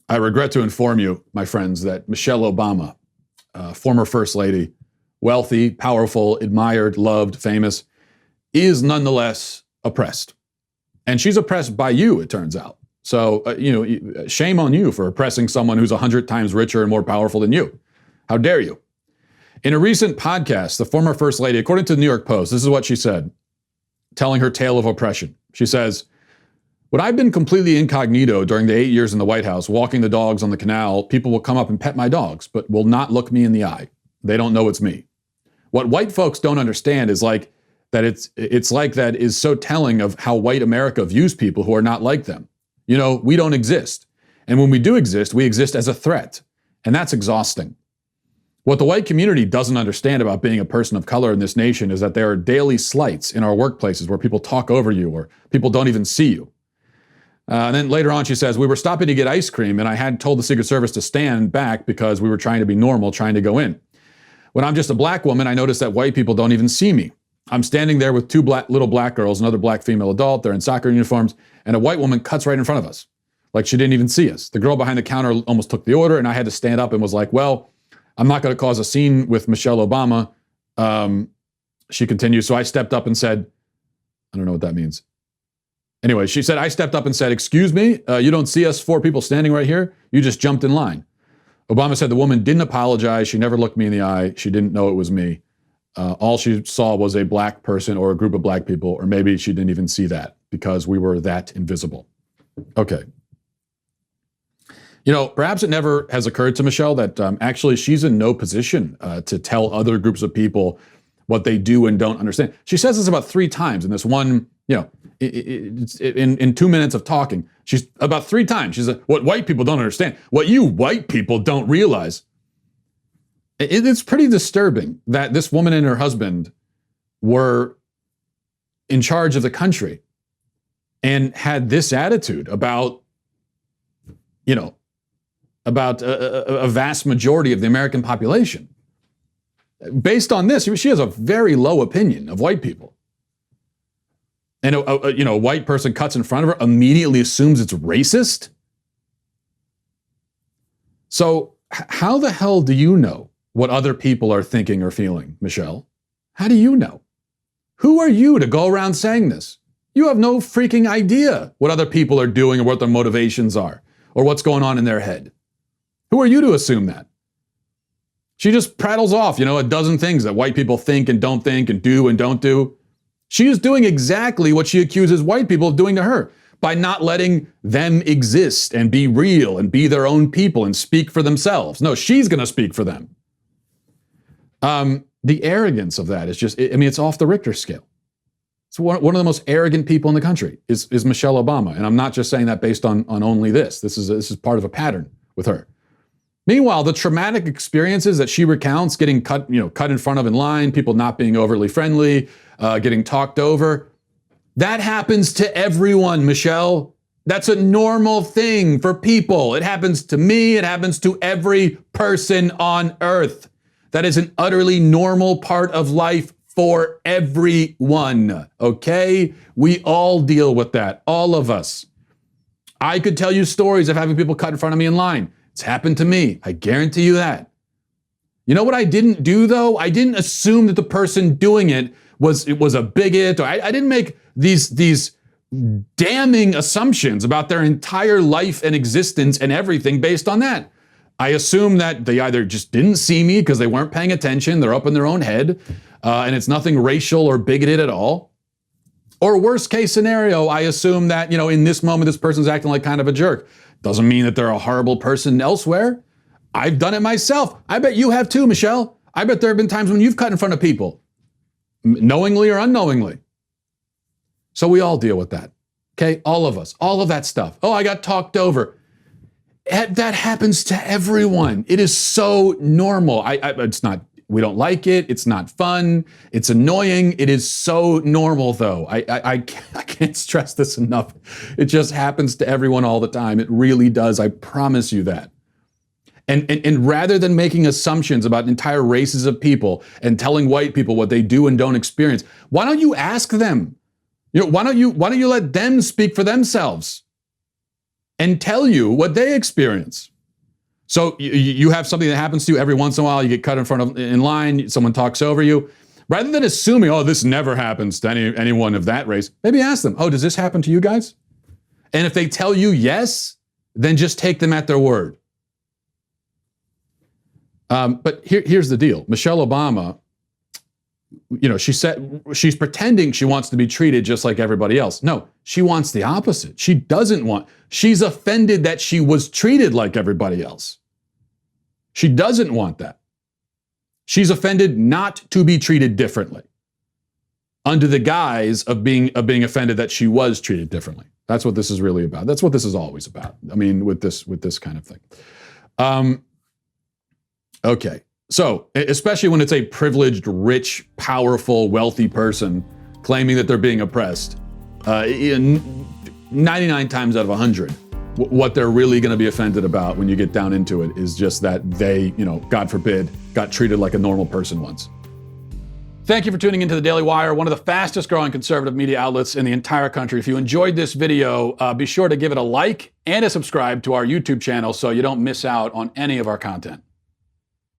I regret to inform you, my friends, that Michelle Obama, former First Lady, wealthy, powerful, admired, loved, famous, is nonetheless oppressed. And she's oppressed by you, it turns out. So, shame on you for oppressing someone who's 100 times richer and more powerful than you. How dare you? In a recent podcast, the former First Lady, according to the New York Post, this is what she said, telling her tale of oppression. She says, "When I've been completely incognito during the 8 years in the White House, walking the dogs on the canal, people will come up and pet my dogs, but will not look me in the eye. They don't know it's me. What white folks don't understand is like that it's like that is so telling of how white America views people who are not like them. You know, we don't exist. And when we do exist, we exist as a threat. And that's exhausting. What the white community doesn't understand about being a person of color in this nation is that there are daily slights in our workplaces where people talk over you or people don't even see you." And then later on, she says, "We were stopping to get ice cream, and I had told the Secret Service to stand back because we were trying to be normal, trying to go in. When I'm just a black woman, I notice that white people don't even see me. I'm standing there with two little black girls, another black female adult, they're in soccer uniforms, and a white woman cuts right in front of us, like she didn't even see us. The girl behind the counter almost took the order, and I had to stand up and was like, well, I'm not going to cause a scene with Michelle Obama." She continues, "So I stepped up and said," I don't know what that means. Anyway, she said, "I stepped up and said, 'Excuse me, you don't see us four people standing right here? You just jumped in line.' Obama said the woman didn't apologize. She never looked me in the eye. She didn't know it was me. All she saw was a black person or a group of black people, or maybe she didn't even see that because we were that invisible." Okay. You know, perhaps it never has occurred to Michelle that actually she's in no position to tell other groups of people what they do and don't understand. She says this about 3 times in this one, in 2 minutes of talking. She's about 3 times. She's like, what white people don't understand, what you white people don't realize. It's pretty disturbing that this woman and her husband were in charge of the country and had this attitude about, about a vast majority of the American population. Based on this, she has a very low opinion of white people. And a white person cuts in front of her, immediately assumes it's racist. So how the hell do you know what other people are thinking or feeling, Michelle? How do you know? Who are you to go around saying this? You have no freaking idea what other people are doing or what their motivations are or what's going on in their head. Who are you to assume that? She just prattles off, a dozen things that white people think and do and don't do. She is doing exactly what she accuses white people of doing to her by not letting them exist and be real and be their own people and speak for themselves. No, she's going to speak for them. The arrogance of that is just, it's off the Richter scale. It's one of the most arrogant people in the country is Michelle Obama. And I'm not just saying that based on only this. This is part of a pattern with her. Meanwhile, the traumatic experiences that she recounts, getting cut in front of in line, people not being overly friendly, getting talked over, that happens to everyone, Michelle. That's a normal thing for people. It happens to me. It happens to every person on earth. That is an utterly normal part of life for everyone, okay? We all deal with that, all of us. I could tell you stories of having people cut in front of me in line. It's happened to me. I guarantee you that. You know what I didn't do, though? I didn't assume that the person doing it was a bigot, or I didn't make these damning assumptions about their entire life and existence and everything based on that. I assumed that they either just didn't see me because they weren't paying attention, they're up in their own head, and it's nothing racial or bigoted at all. Or worst case scenario, I assume that, in this moment, this person's acting like kind of a jerk. Doesn't mean that they're a horrible person elsewhere. I've done it myself. I bet you have too, Michelle. I bet there have been times when you've cut in front of people, knowingly or unknowingly. So we all deal with that, okay? All of us, all of that stuff. Oh, I got talked over. That happens to everyone. It is so normal. It's not, we don't like it. It's not fun. It's annoying. It is so normal, though. I can't stress this enough. It just happens to everyone all the time. It really does. I promise you that. And rather than making assumptions about entire races of people and telling white people what they do and don't experience, why don't you ask them? Why don't you let them speak for themselves? and tell you what they experience. So you have something that happens to you every once in a while, you get cut in line, someone talks over you. Rather than assuming, oh, this never happens to anyone of that race, maybe ask them, oh, does this happen to you guys? And if they tell you yes, then just take them at their word. But here's the deal. Michelle Obama, she said she's pretending she wants to be treated just like everybody else. No, she wants the opposite. She's offended that she was treated like everybody else. She doesn't want that. She's offended not to be treated differently under the guise of being offended that she was treated differently. That's what this is really about. That's what this is always about. I mean, with this kind of thing. Okay. So, especially when it's a privileged, rich, powerful, wealthy person claiming that they're being oppressed, 99 times out of 100, what they're really going to be offended about when you get down into it is just that they, God forbid, got treated like a normal person once. Thank you for tuning into the Daily Wire, one of the fastest growing conservative media outlets in the entire country. If you enjoyed this video, be sure to give it a like and a subscribe to our YouTube channel so you don't miss out on any of our content.